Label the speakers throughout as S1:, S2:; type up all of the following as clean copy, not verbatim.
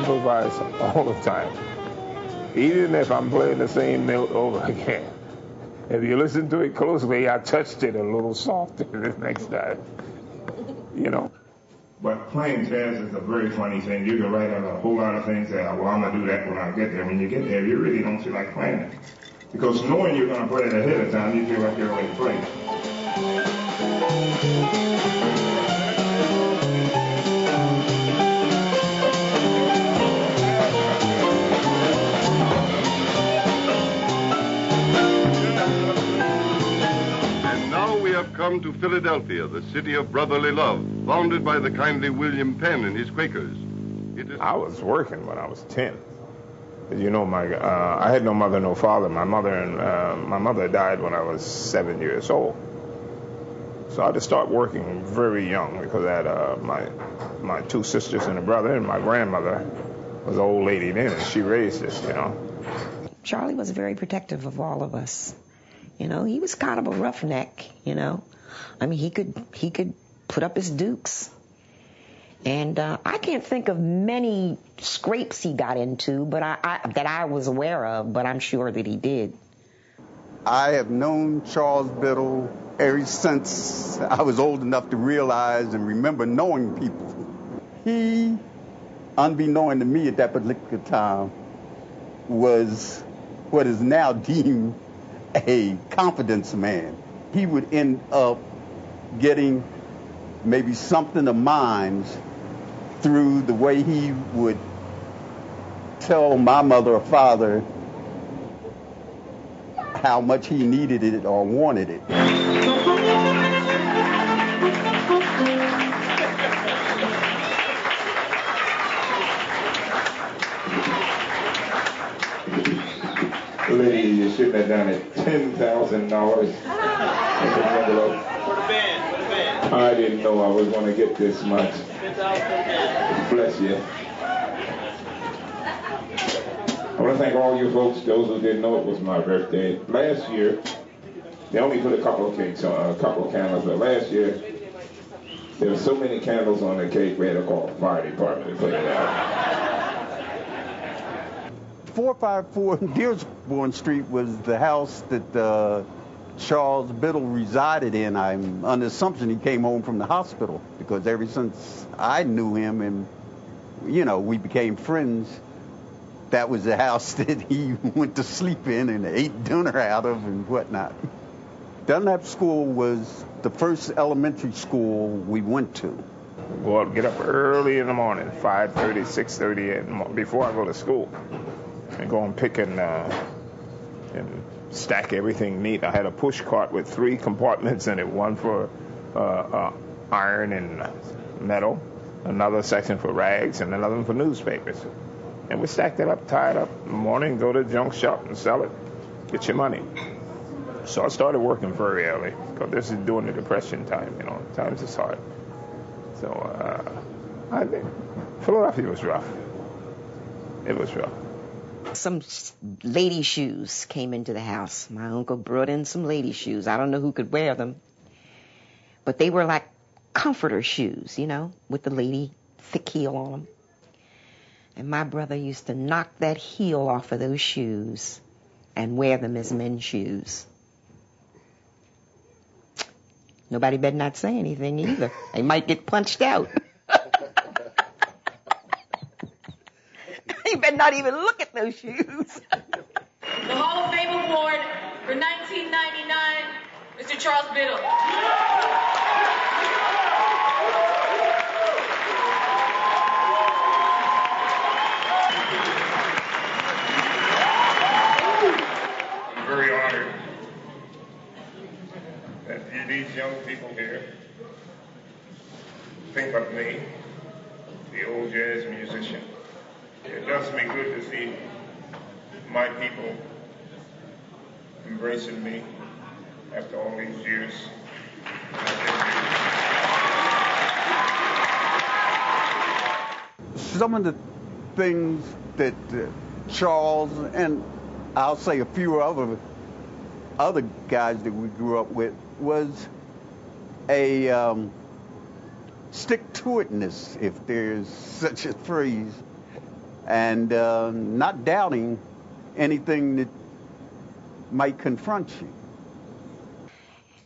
S1: improvise all the time. Even if I'm playing the same note over again. If you listen to it closely, I touched it a little softer the next time. You know. But playing jazz is a very funny thing. You can write out a whole lot of things that, well, I'm going to do that when I get there. When you get there, you really don't feel like playing it. Because knowing you're going to play it ahead of time, you feel like you're already playing it.
S2: Come to Philadelphia, the city of brotherly love, founded by the kindly William Penn and his Quakers.
S1: I was working when I was 10. You know, I had no mother, no father. My mother died when I was 7 years old. So I had to start working very young because I had my two sisters and a brother, and my grandmother was an old lady then, and she raised us, you know.
S3: Charlie was very protective of all of us. You know, he was kind of a roughneck, you know. I mean, he could put up his dukes. And I can't think of many scrapes he got into, but that I was aware of, but I'm sure that he did.
S4: I have known Charles Biddle ever since I was old enough to realize and remember knowing people. He, unbeknown to me at that particular time, was what is now deemed a confidence man. He would end up getting maybe something of mine through the way he would tell my mother or father how much he needed it or wanted it.
S1: Lady, you shouldn't have done it. $10,000 in the envelope.
S5: For the band.
S1: I didn't know I was going to get this much.
S5: $10,000.
S1: Bless you. I want to thank all you folks, those who didn't know it was my birthday. Last year, they only put a couple of cakes on, a couple of candles, but last year, there were so many candles on the cake, we had to call the fire department to put it out.
S4: 454 Dearborn Street was the house that Charles Biddle resided in. I'm under assumption he came home from the hospital because ever since I knew him and, you know, we became friends, that was the house that he went to sleep in and ate dinner out of and whatnot. Dunlap School was the first elementary school we went to.
S1: Go up, get up early in the morning, 5:30, 6:30, before I go to school. And go and pick and stack everything neat. I had a push cart with 3 compartments in it, one for iron and metal, another section for rags, and another one for newspapers. And we stacked it up, tie it up in the morning, go to the junk shop and sell it, get your money. So I started working very early because this is during the Depression time, you know, times is hard. So I think Philadelphia was rough. It was rough.
S3: Some lady shoes came into the house. My uncle brought in some lady shoes. I don't know who could wear them, but they were like comforter shoes, you know, with the lady thick heel on them. And my brother used to knock that heel off of those shoes and wear them as men's shoes. Nobody better not say anything either. They might get punched out. You better not even look at those shoes.
S6: The Hall of Fame Award for 1999, Mr. Charles Biddle.
S1: I'm very honored that these young people here think of me, the old jazz musician. It does me good to see my people embracing me after all these years.
S4: Some of the things that Charles and I'll say a few other guys that we grew up with was a stick-to-itness, if there's such a phrase. and not doubting anything that might confront you.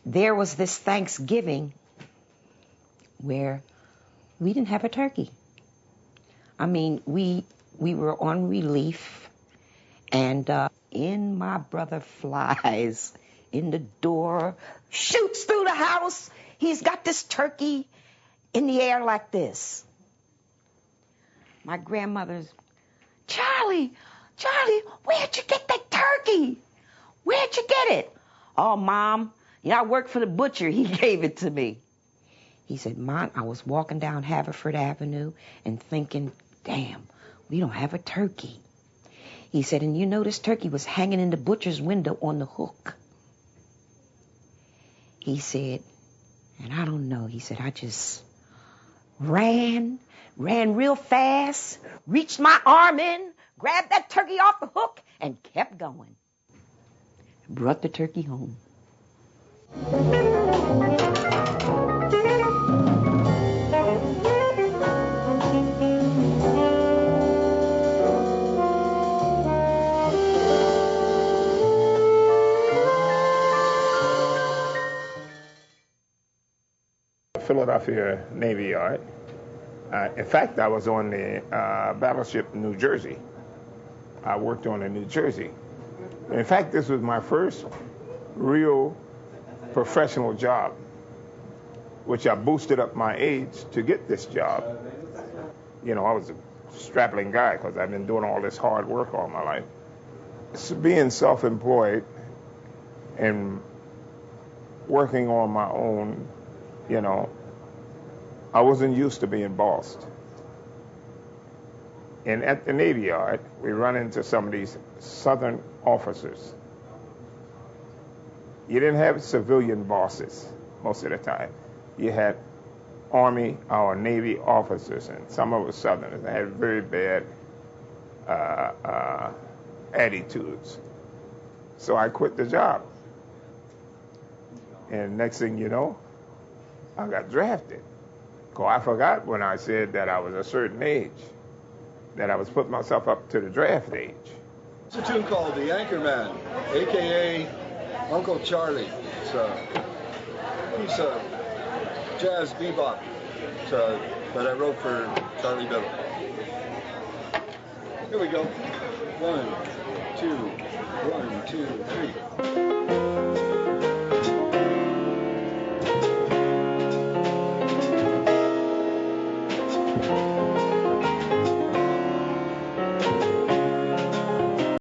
S3: There was this Thanksgiving where we didn't have a turkey. I mean, we were on relief, and in my brother flies in the door, shoots through the house. He's got this turkey in the air like this. My grandmother's, Charlie, where'd you get that turkey? Where'd you get it? Oh, Mom, I work for the butcher. He gave it to me. He said, Mom, I was walking down Haverford Avenue and thinking, damn, we don't have a turkey. He said, and this turkey was hanging in the butcher's window on the hook. He said, and I don't know, he said, I just ran real fast, reached my arm in, grabbed that turkey off the hook, and kept going. Brought the turkey home.
S1: Philadelphia Navy Yard. In fact, I was on the battleship New Jersey. I worked on the New Jersey. In fact, this was my first real professional job, which I boosted up my age to get this job. I was a strapping guy because I've been doing all this hard work all my life. So being self-employed and working on my own, I wasn't used to being bossed. And at the Navy Yard, we run into some of these Southern officers. You didn't have civilian bosses most of the time. You had Army or Navy officers, and some of us Southerners had very bad attitudes. So I quit the job. And next thing you know, I got drafted. I forgot when I said that I was a certain age, that I was putting myself up to the draft age.
S7: It's a tune called The Anchorman, a.k.a. Uncle Charlie. It's a piece of jazz bebop that I wrote for Charlie Biddle. Here we go. 1, 2, 1, 2, 3.